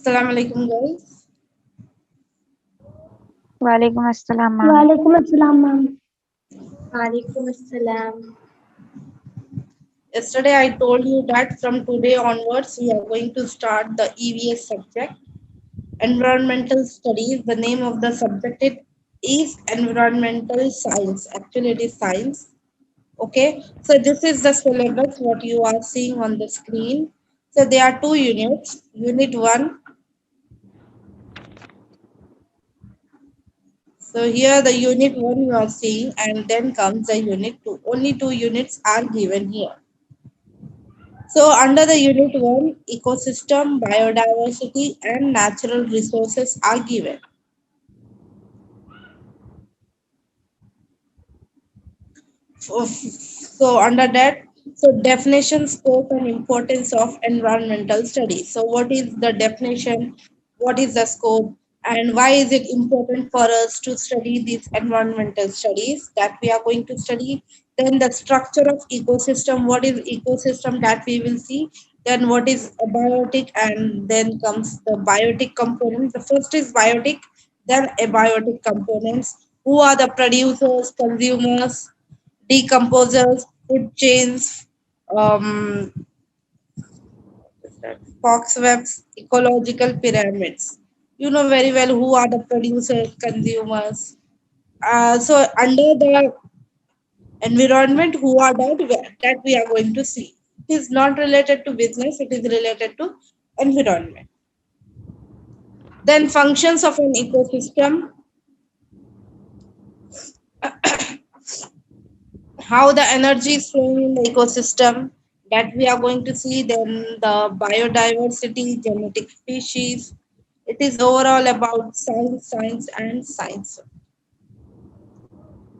Assalamu alaikum, guys. Walaikum assalam, ma'am. Walaikum assalam, ma'am. Walaikum Assalam. Yesterday, I told you that from today onwards, we are going to start the EVS subject, Environmental Studies. The name of the subject is Environmental Science. Actually, it is science. Okay, so this is the syllabus, what you are seeing on the screen. So there are two units. Unit 1. So here the unit 1 you are seeing, and then comes the unit 2. Only two units are given here. So under the unit 1, ecosystem, biodiversity and natural resources are given. So under that, so definition, scope and importance of environmental studies. So what is the definition? What is the scope? And why is it important for us to study these environmental studies that we are going to study? Then the structure of ecosystem. What is ecosystem that we will see? Then what is a biotic? And then comes the biotic components. The first is biotic, then abiotic components. Who are the producers, consumers, decomposers, food chains, um, fox webs, ecological pyramids. You know very well who are the producers, consumers. So under the environment, who are that we are going to see. It is not related to business, it is related to environment. Then functions of an ecosystem, how the energy is flowing in the ecosystem that we are going to see, then the biodiversity, genetic species. It is overall about science and science.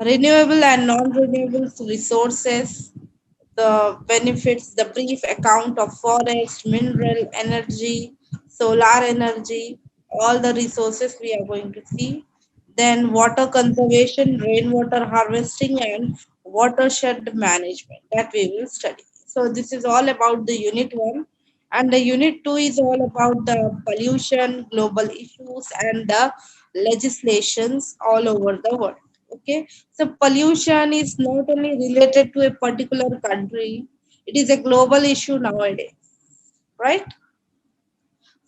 Renewable and non-renewable resources, the benefits, the brief account of forest, mineral energy, solar energy, all the resources we are going to see. Then water conservation, rainwater harvesting, and watershed management that we will study. So this is all about the unit 1. And the unit 2 is all about the pollution, global issues, and the legislations all over the world. Okay, so pollution is not only related to a particular country, it is a global issue nowadays, right?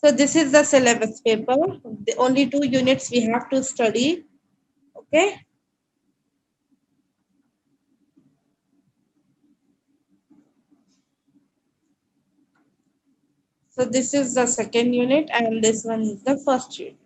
So this is the syllabus paper. The only two units we have to study. Okay, so this is the second unit, and this one is the first unit.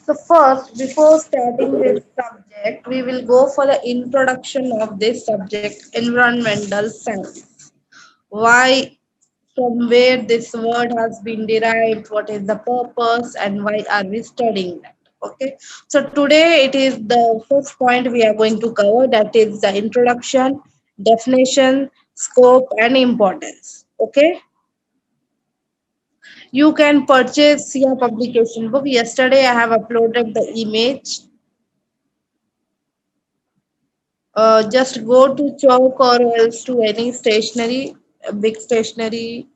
So first, before starting this subject, we will go for the introduction of this subject, environmental science. Why, from where this word has been derived, what is the purpose, and why are we studying that? Okay, so today it is the first point we are going to cover, that is the introduction, definition, scope, and importance. Okay, you can purchase your publication book. Yesterday I have uploaded the image. Just go to chalk or else to any stationery, big stationery,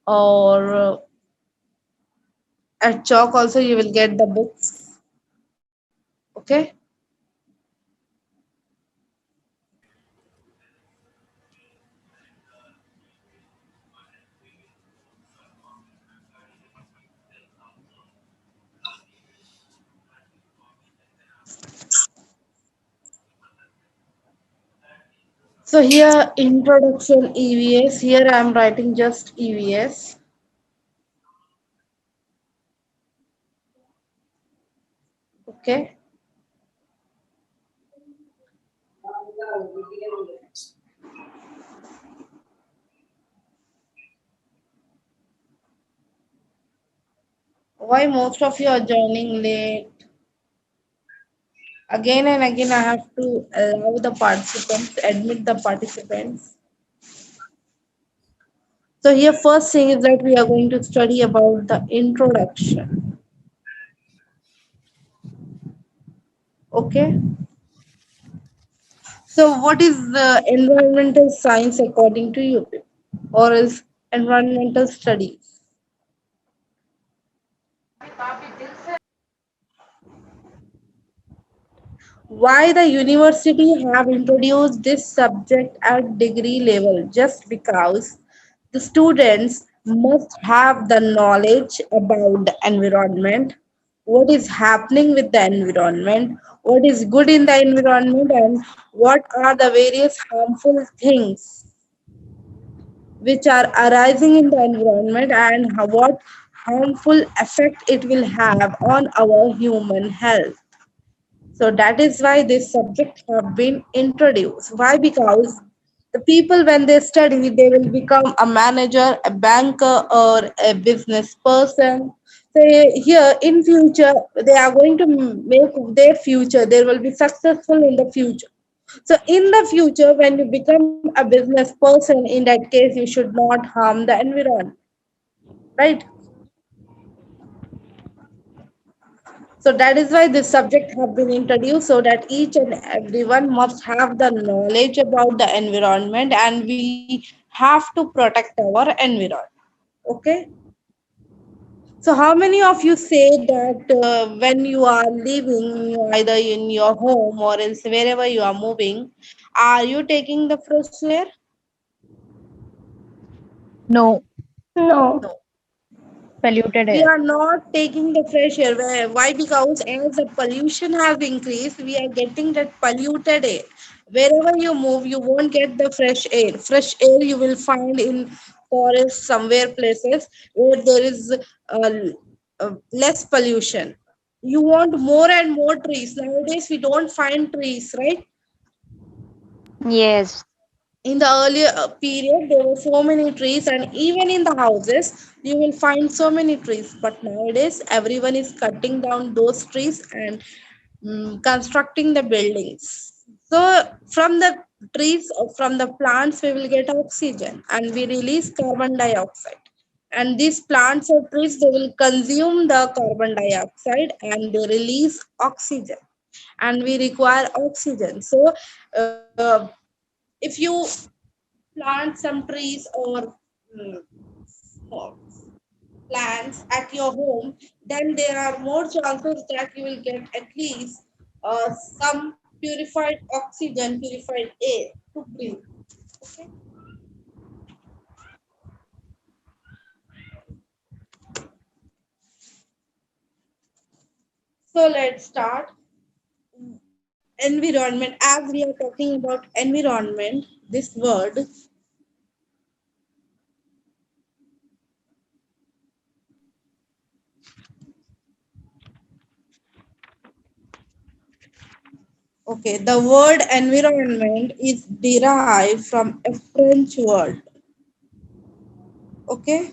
or at chalk also you will get the books. Okay, so here introduction EVS, here I am writing just EVS. Okay, why most of you are joining late? Again and again, I have to allow the participants, admit the participants. So here, first thing is that we are going to study about the introduction. Okay. So what is the environmental science according to you, or is environmental studies? Why the university have introduced this subject at degree level? Just because the students must have the knowledge about the environment, what is happening with the environment, what is good in the environment, and what are the various harmful things which are arising in the environment, and what harmful effect it will have on our human health. So that is why this subject have been introduced. Why? Because the people when they study, they will become a manager, a banker, or a business person. So here in future, they are going to make their future. They will be successful in the future. So in the future, when you become a business person, in that case, you should not harm the environment, right? So that is why this subject have been introduced so that each and everyone must have the knowledge about the environment and we have to protect our environment. Okay. So how many of you say that when you are living either in your home or else wherever you are moving, are you taking the fresh air? No, No. No. polluted We air. are not taking the fresh air. Why? Because as the pollution has increased, we are getting that polluted air. Wherever you move, you won't get the fresh air. Fresh air you will find in forests, somewhere places where there is less pollution. You want more and more trees. Nowadays, we don't find trees, right? Yes, In the earlier period there were so many trees, and even in the houses you will find so many trees, but nowadays everyone is cutting down those trees and constructing the buildings. So from the trees or from the plants we will get oxygen and we release carbon dioxide, and these plants or trees they will consume the carbon dioxide and they release oxygen, and we require oxygen. So uh, if you plant some trees or mm, small plants at your home, then there are more chances that you will get at least some purified oxygen, purified air to breathe. Okay. So let's start. Environment. As we are talking about environment, this word, okay, the word environment is derived from a French word. Okay.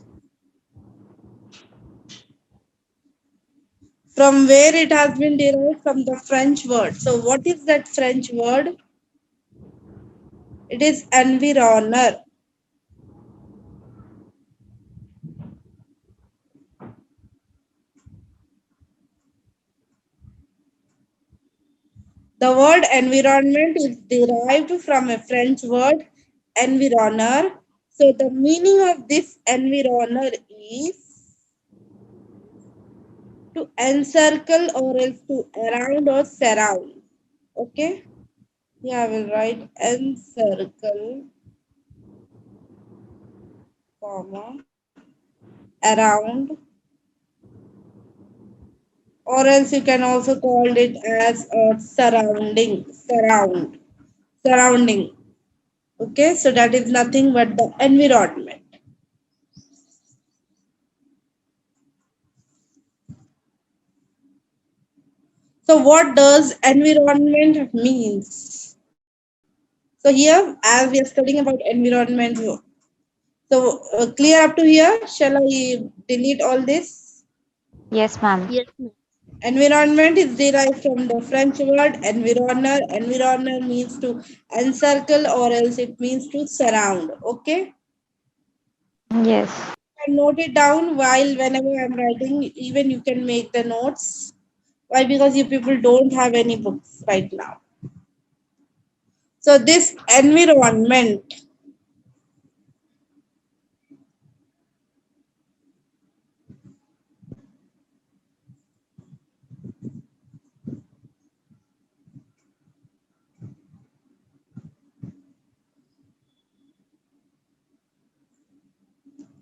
From where it has been derived? From the French word. So what is that French word? It is environner. The word environment is derived from a French word environner. So the meaning of this environner is to encircle or else to around or surround. Okay. Yeah, I will write encircle, comma, around, or else you can also call it as a surrounding. Okay, so that is nothing but the environment. So what does environment means? So here, as we are studying about environment, so clear up to here. Shall I delete all this? yes, ma'am. Yes, ma'am. Environment is derived from the French word environner. Environner means to encircle or else it means to surround. Okay. Yes. And note it down while whenever I'm writing, even you can make the notes. Why? Because you people don't have any books right now. So this environment.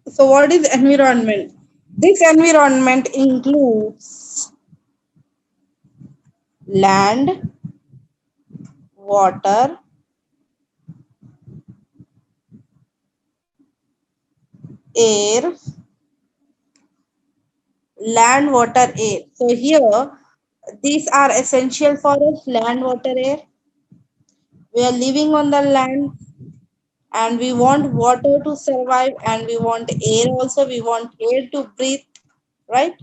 So what is environment? This environment includes land, water, air, land, water, air. So here, these are essential for us, land, water, air. We are living on the land and we want water to survive and we want air also. We want air to breathe, right?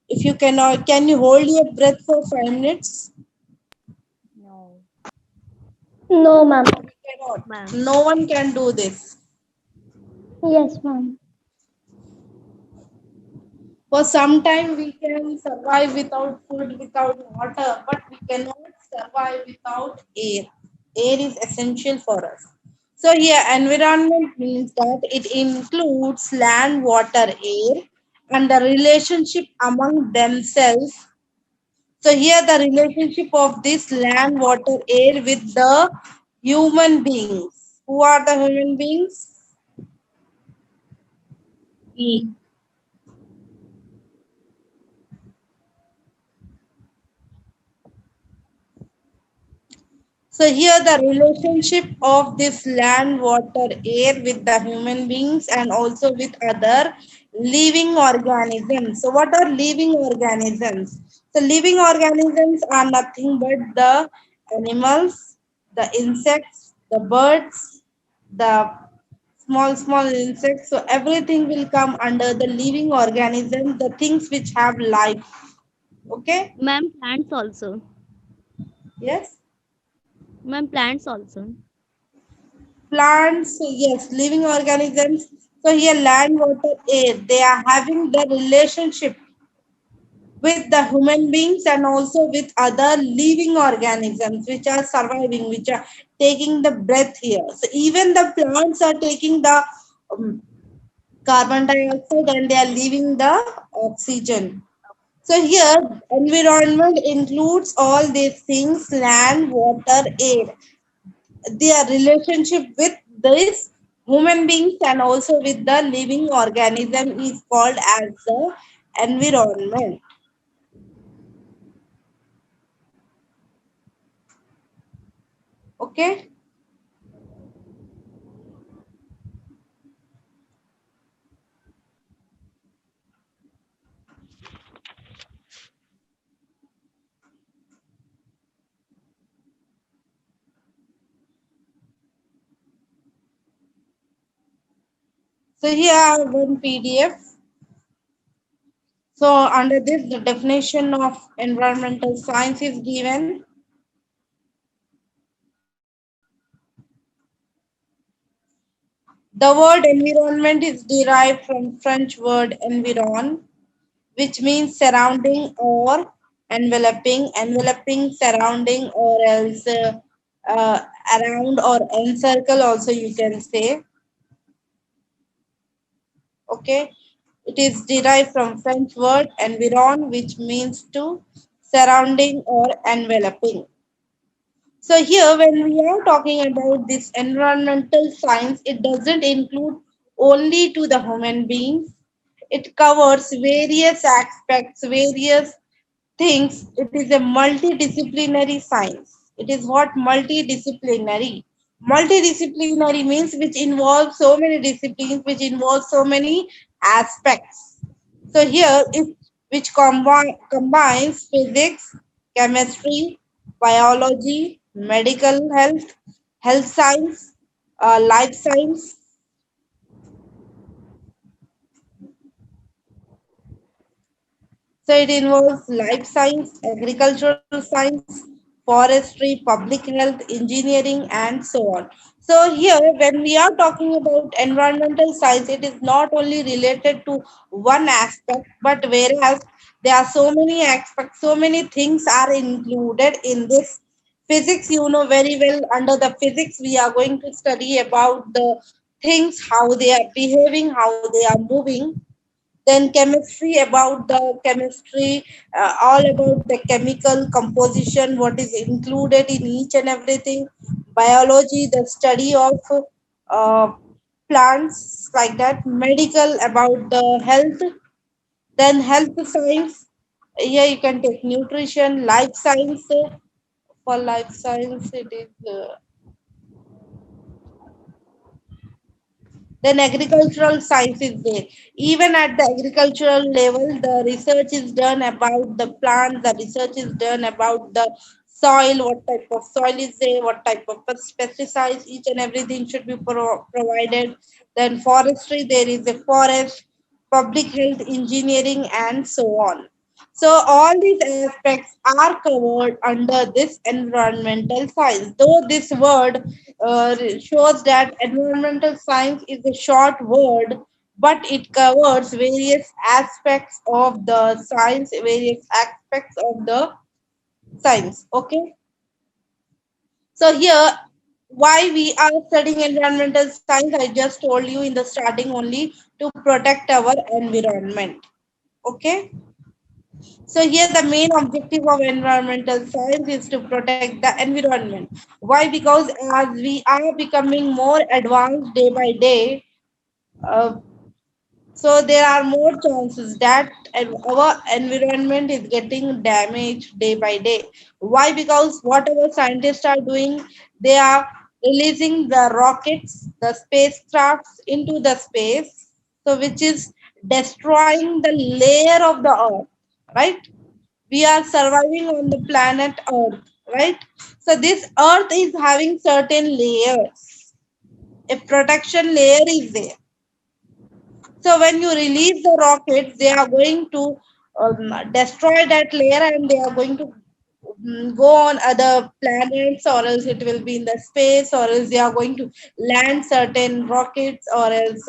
If you cannot, can you hold your breath for 5 minutes? No. No, ma'am. Cannot. Ma'am. No one can do this. Yes, ma'am. For some time we can survive without food, without water, but we cannot survive without air. Air is essential for us. So here environment means that it includes land, water, air and the relationship among themselves. So here the relationship of this land, water, air with the human beings. Who are the human beings? We. So here the relationship of this land, water, air with the human beings and also with other living organisms. So what are living organisms? So living organisms are nothing but the animals, the insects, the birds, the small insects. So everything will come under the living organism, the things which have life. Okay? Ma'am, plants also. Yes? Ma'am, plants also. Plants, yes, living organisms. So here land, water, air, they are having the relationship with the human beings and also with other living organisms which are surviving, which are taking the breath here. So even the plants are taking the um, carbon dioxide and they are leaving the oxygen. So here environment includes all these things, land, water, air, their relationship with this human beings and also with the living organism is called as the environment. Okay. So here I have one PDF. So under this the definition of environmental science is given. The word environment is derived from French word environ, which means surrounding or enveloping, surrounding, or else uh, around or encircle, also you can say. Okay, it is derived from French word environ, which means to surrounding or enveloping. So here, when we are talking about this environmental science, it doesn't include only to the human beings. It covers various aspects, various things. It is a multidisciplinary science. It is what multidisciplinary. Multidisciplinary means which involves so many disciplines, which involves so many aspects. So here it which combines physics, chemistry, biology, medical health, health science, life science. So it involves life science, agricultural science, forestry, public health, engineering, and so on. So here, when we are talking about environmental science, it is not only related to one aspect, but whereas there are so many aspects, so many things are included in this physics. You know very well, under the physics, we are going to study about the things, how they are behaving, how they are moving. Then chemistry, about the chemistry, all about the chemical composition, what is included in each and everything. Biology, the study of uh, plants, like that. Medical, about the health. Then health science, here you can take nutrition. Life science, for life science it is then agricultural science is there. Even at the agricultural level, the research is done about the plants, the research is done about the soil, what type of soil is there, what type of pesticides, each and everything should be provided. Then forestry, there is a forest, public health, engineering, and so on. So all these aspects are covered under this environmental science. Though this word shows that environmental science is a short word, but it covers various aspects of the science, various aspects of the science. Okay. So here, why we are studying environmental science, I just told you in the starting only, to protect our environment. Okay. So here the main objective of environmental science is to protect the environment. Why? Because as we are becoming more advanced day by day, uh, so there are more chances that our environment is getting damaged day by day. Why? Because what our scientists are doing, they are releasing the rockets, the spacecrafts into the space, so which is destroying the layer of the earth, right? We are surviving on the planet earth, right? So this earth is having certain layers. A protection layer is there. So when you release the rockets, they are going to destroy that layer, and they are going to go on other planets, or else it will be in the space, or else they are going to land certain rockets, or else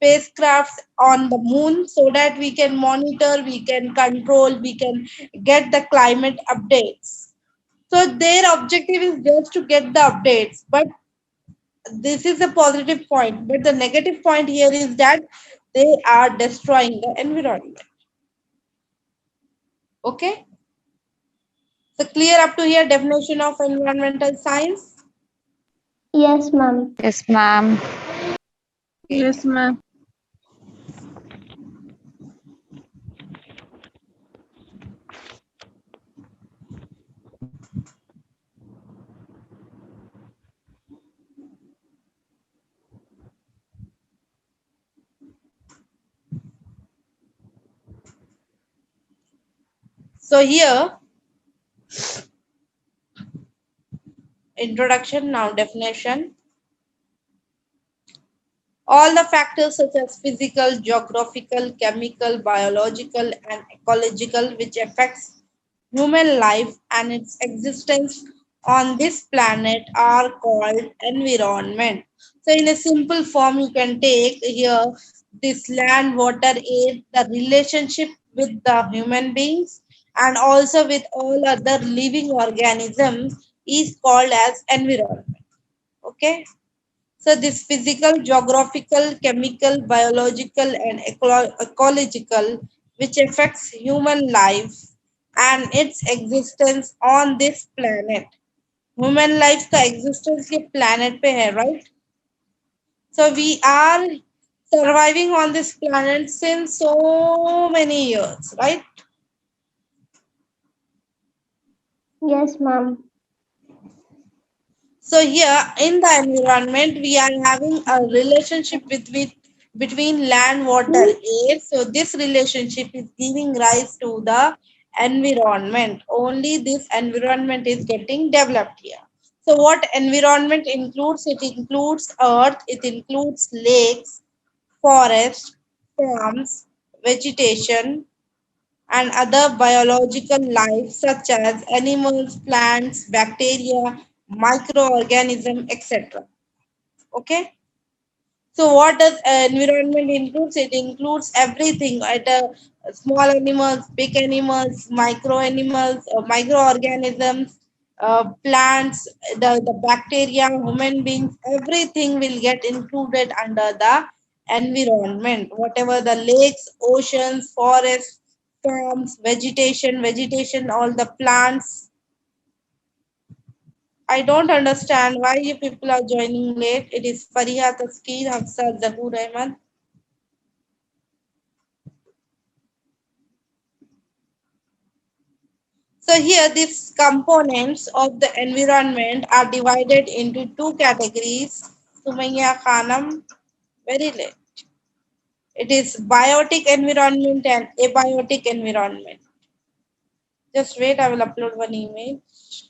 spacecrafts on the moon, so that we can monitor, we can control, we can get the climate updates. So their objective is just to get the updates, but this is a positive point. But the negative point here is that they are destroying the environment. Okay. So clear up to here definition of environmental science. Yes, ma'am. Yes, ma'am. Okay. Yes, ma'am. So here introduction, now definition. All the factors such as physical, geographical, chemical, biological, and ecological which affects human life and its existence on this planet are called environment. So in a simple form, you can take here this land, water, air, the relationship with the human beings and also with all other living organisms is called as environment. Okay. So this physical, geographical, chemical, biological, and ecological, which affects human life and its existence on this planet. Human life का existence ये planet पे है, right? So we are surviving on this planet since so many years, right? Yes, ma'am. So here in the environment, we are having a relationship between land, water, air. So this relationship is giving rise to the environment. Only this environment is getting developed here. So what environment includes? It includes earth, it includes lakes, forests, farms, vegetation, and other biological life such as animals, plants, bacteria, microorganisms, etc. Okay. So what does environment includes? It includes everything at small animals, big animals, microorganisms, plants, the bacteria, human beings, everything will get included under the environment. Whatever the lakes, oceans, forests, farms, vegetation, all the plants. I don't understand why you people are joining late. It is Fariha Taskir, Hafsa, Zahoor Ahmad. So here these components of the environment are divided into two categories. Sumaya Khanam, very late. It is biotic environment and abiotic environment. Just wait, I will upload one image.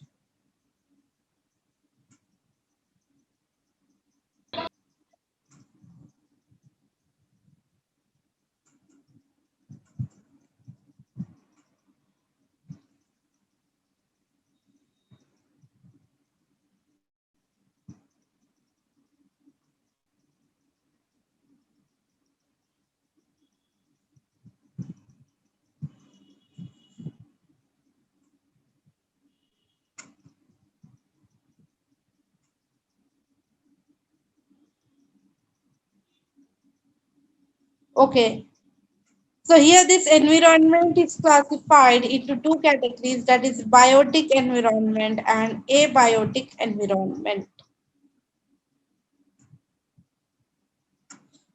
Okay. So here this environment is classified into two categories, that is biotic environment and abiotic environment.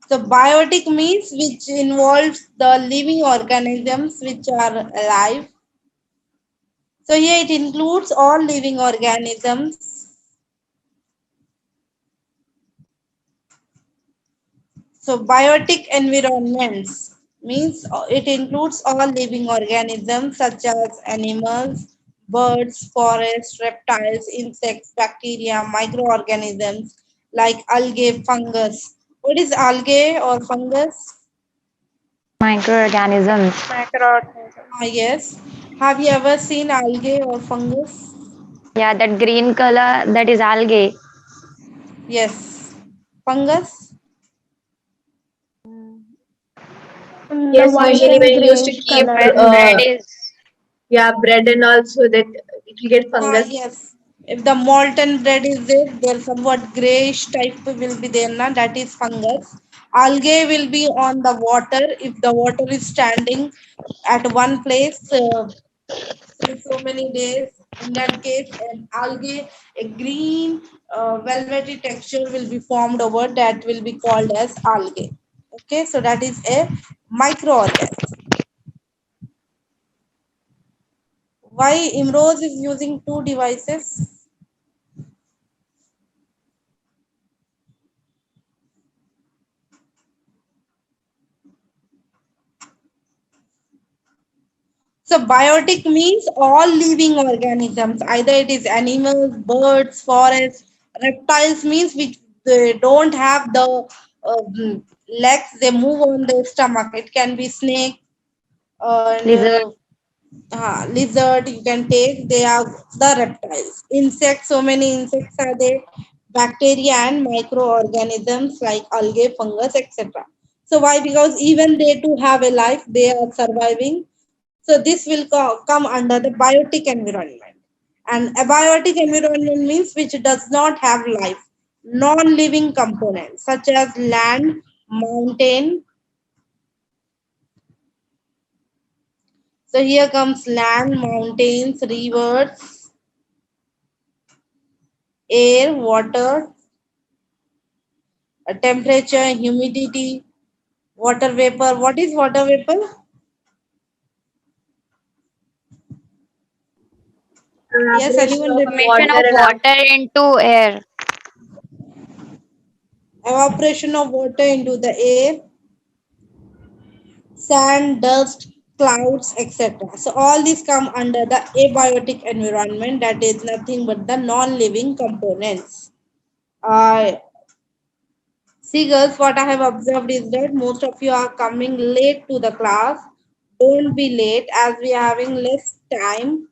So biotic means which involves the living organisms which are alive. So here it includes all living organisms. So biotic environments means it includes all living organisms such as animals, birds, forests, reptiles, insects, bacteria, microorganisms like algae, fungus. What is algae or fungus? Microorganisms. Ah, yes. Have you ever seen algae or fungus? Yeah, that green color, that is algae. Yes. Fungus? The Yes, white usually and when you used to grayish keep color. When bread is yeah, bread and also that it will get Ah, fungus. yes. If the molten bread is there somewhat grayish type will be there, na? That is fungus. Algae will be on the water. If the water is standing at one place since so many days, in that case, an algae, a green velvety texture will be formed over that will be called as algae. Okay, so that is a microorganism. Why Imrose is using two devices? So biotic means all living organisms, either it is animals, birds, forests, reptiles means which they don't have the legs, they move on their stomach. It can be snake and lizard, lizard you can take, they are the reptiles. Insects, so many insects are there, bacteria and microorganisms like algae, fungus, etc. So why? Because even they too have a life, they are surviving. So this will come under the biotic environment. And abiotic environment means which does not have life, non-living components such as land, mountain. So here comes land, mountains, rivers, air, water, temperature, humidity, water vapor. What is water vapor? Yes, Evaporation anyone of remember? formation water of and water into air. Evaporation of water into the air, sand, dust, clouds, etc. So all these come under the abiotic environment, that is nothing but the non-living components. Uh, See girls, what I have observed is that most of you are coming late to the class. Don't be late as we are having less time.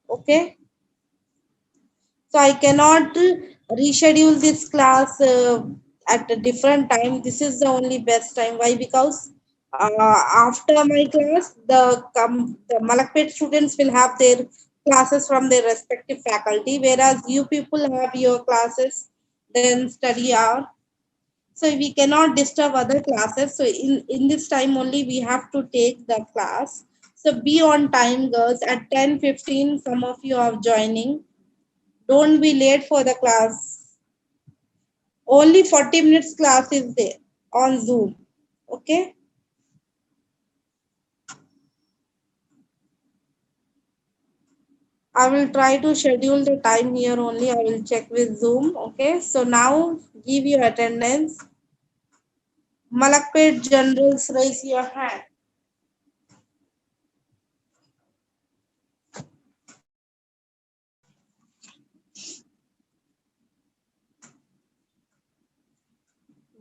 Okay. So I cannot reschedule this class at a different time. This is the only best time. Why? Because after my class, the Malakpet students will have their classes from their respective faculty, whereas you people have your classes, then study hour. So we cannot disturb other classes. So in this time only we have to take the class. So be on time, girls. At 10:15, some of you are joining. Don't be late for the class. Only 40 minutes class is there on Zoom. Okay. I will try to schedule the time here only. I will check with Zoom. Okay. So now give your attendance. Malakpet generals, raise your hand.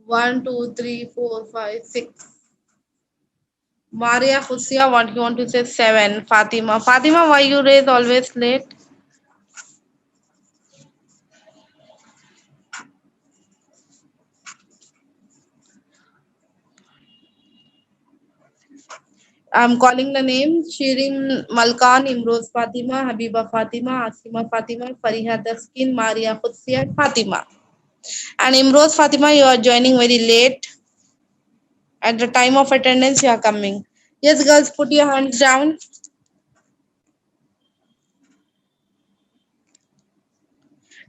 One, two, three, four, five, six. Maria Husia, what you want to say? Seven. Fatima. Fatima, why you raise always late? I'm calling the name Shirin Malkan, Imroz Fatima, Habiba Fatima, Asima Fatima, Fariha Daskin, Maria Husia, Fatima. And Imroz Fatima, you are joining very late. At the time of attendance, you are coming. Yes, girls, put your hands down.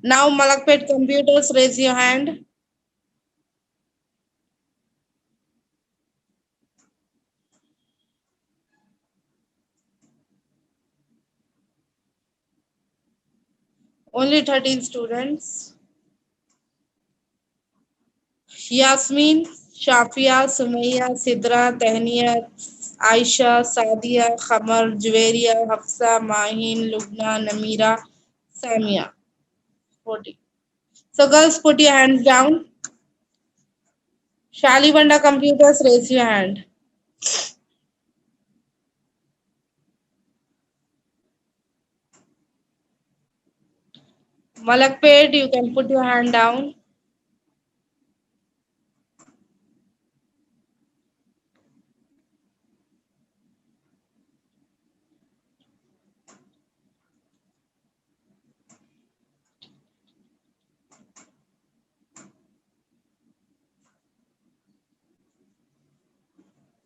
Now, Malakpet computers, raise your hand. Only 13 students. Yasmin, Shafia, Sumaya, Sidra, Tehniya, Aisha, Sadia, Khamar, Juweria, Hafsa, Mahin, Lubna, Namira, Samia. 40. So girls, put your hands down. Shalibanda computers, raise your hand. Malakpet, you can put your hand down.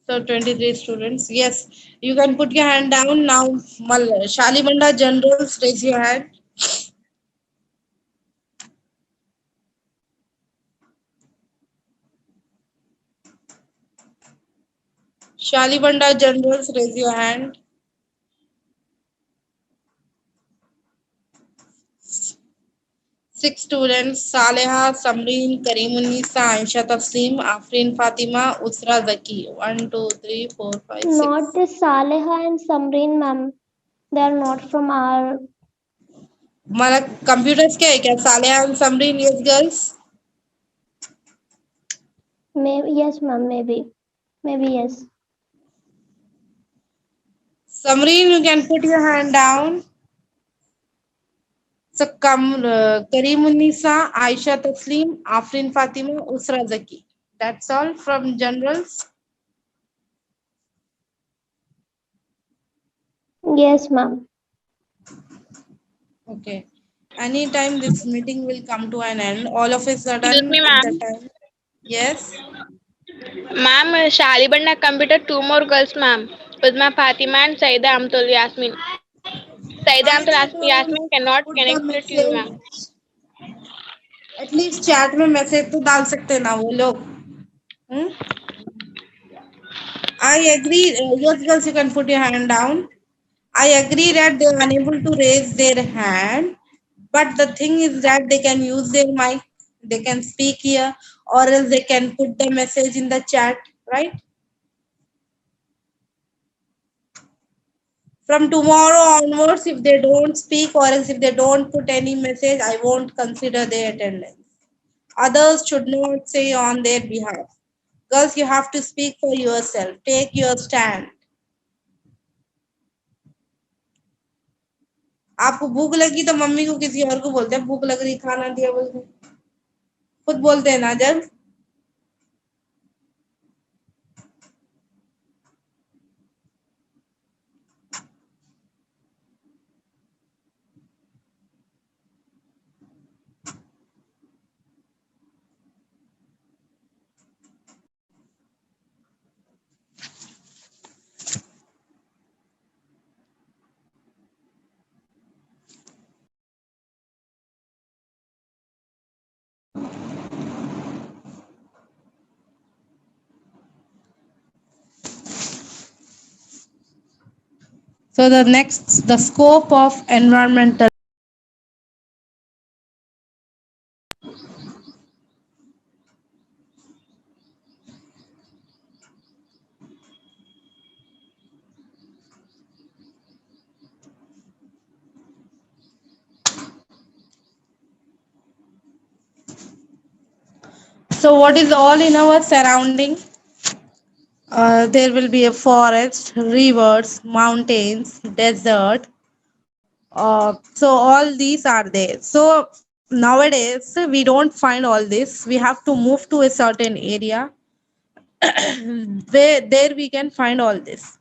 So 23 students. Yes, you can put your hand down now. Shalibanda generals, raise your hand. Shalibanda generals, raise your hand. Six students: Saleha, Samreen, Karimunisa, Aisha Taslim, Afrin Fatima, Usra Zaki. One, two, three, four, five, Not six. this Saleha and Samreen, ma'am. They are not from our. हमारा computers क्या है क्या Saleha and Samreen? Yes, girls. Maybe yes, ma'am. Maybe yes. Samreen, you can put your hand down. So Karimunisa, Aisha Taslim, Afrin Fatima, Usra Zaki. That's all from generals. Yes, ma'am. Okay. Anytime this meeting will come to an end, all of a Excuse sudden me, at the ma'am. time. Yes. Ma'am, Shalibanda computer two more girls, ma'am. Uzma Fatima and Saida Amtul Yasmin. Saida Why Amtul they Yasmin don't cannot put the connect to you, ma'am. message? At least chat में message तो डाल सकते हैं ना वो लोग. I agree. Yes, girls, you can put your hand down. I agree that they are unable to raise their hand, but the thing is that they can use their mic, they can speak here, or else they can put the message in the chat, right? From tomorrow onwards, if they don't speak or else if they don't put any message, I won't consider their attendance. Others should not say on their behalf. Girls, you have to speak for yourself. Take your stand. आपको भूख लगी तो mummy को किसी और को बोलते हैं भूख लग रही खाना दिया बोलते, खुद बोलते हैं ना जब. So the next, the scope of environmental. So what is all in our surrounding? There will be a forest, rivers, mountains, desert. So all these are there. So nowadays we don't find all this. We have to move to a certain area where there we can find all this.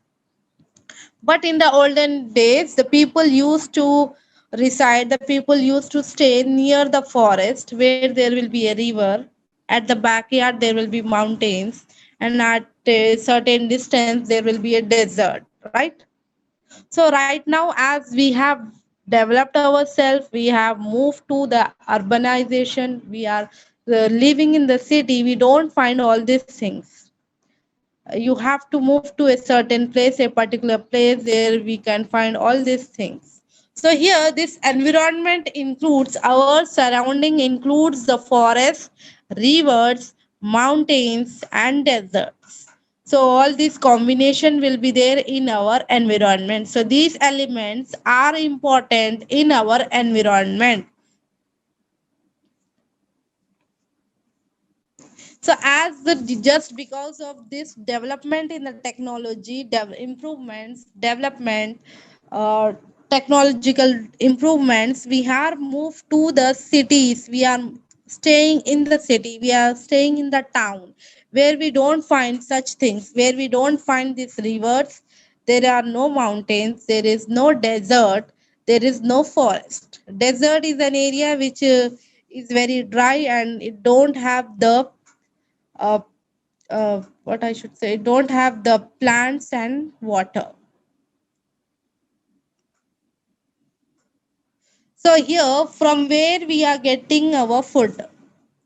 But in the olden days, the people used to reside. The people used to stay near the forest where there will be a river. At the backyard there will be mountains, and at a certain distance there will be a desert. Right. So right now, as we have developed ourselves, we have moved to the urbanization. We are living in the city. We don't find all these things. You have to move to a certain place, a particular place where we can find all these things. So here, this environment includes our surrounding, includes the forest, rivers, mountains, and deserts. So all this combination will be there in our environment. So these elements are important in our environment. So as the just because of this development in the technology, improvements, development, uh, technological improvements, we have moved to the cities. We are staying in the city. We are staying in the town where we don't find such things. Where we don't find these rivers. There are no mountains. There is no desert. There is no forest. Desert is an area which is very dry and it don't have the uh, what I should say, don't have the plants and water. So here, from where we are getting our food?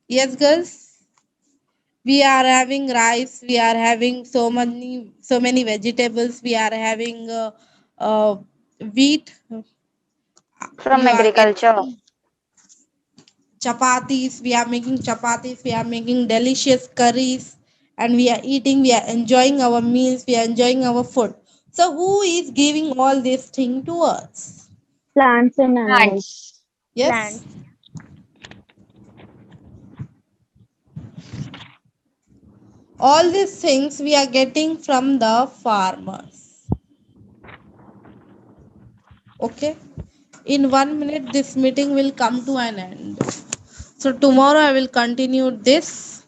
Yes, girls, we are having rice. We are having so many vegetables. We are having uh, wheat. From You are agriculture. getting chapatis. We are making chapatis. We are making delicious curries, and we are eating. We are enjoying our meals. We are enjoying our food. So who is giving all this thing to us? Plants and animals. Plants. Yes, Plants. all these things we are getting from the farmers. Okay, in 1 minute this meeting will come to an end. So tomorrow I will continue this,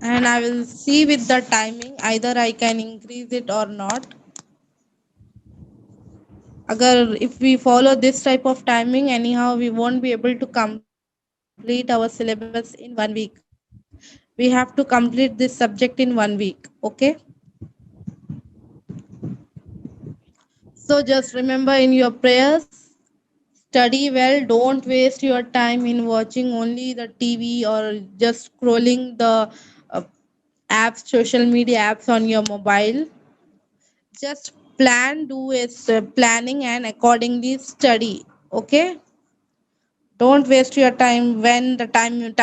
and I will see with the timing either I can increase it or not. Agar if we follow this type of timing, anyhow we won't be able to complete our syllabus in 1 week. We have to complete this subject in 1 week. Okay. So just remember in your prayers, study well. Don't waste your time in watching only the TV or just scrolling the uh, apps, social media apps on your mobile. Just plan, do a planning and accordingly study. Okay. Don't waste your time when the time is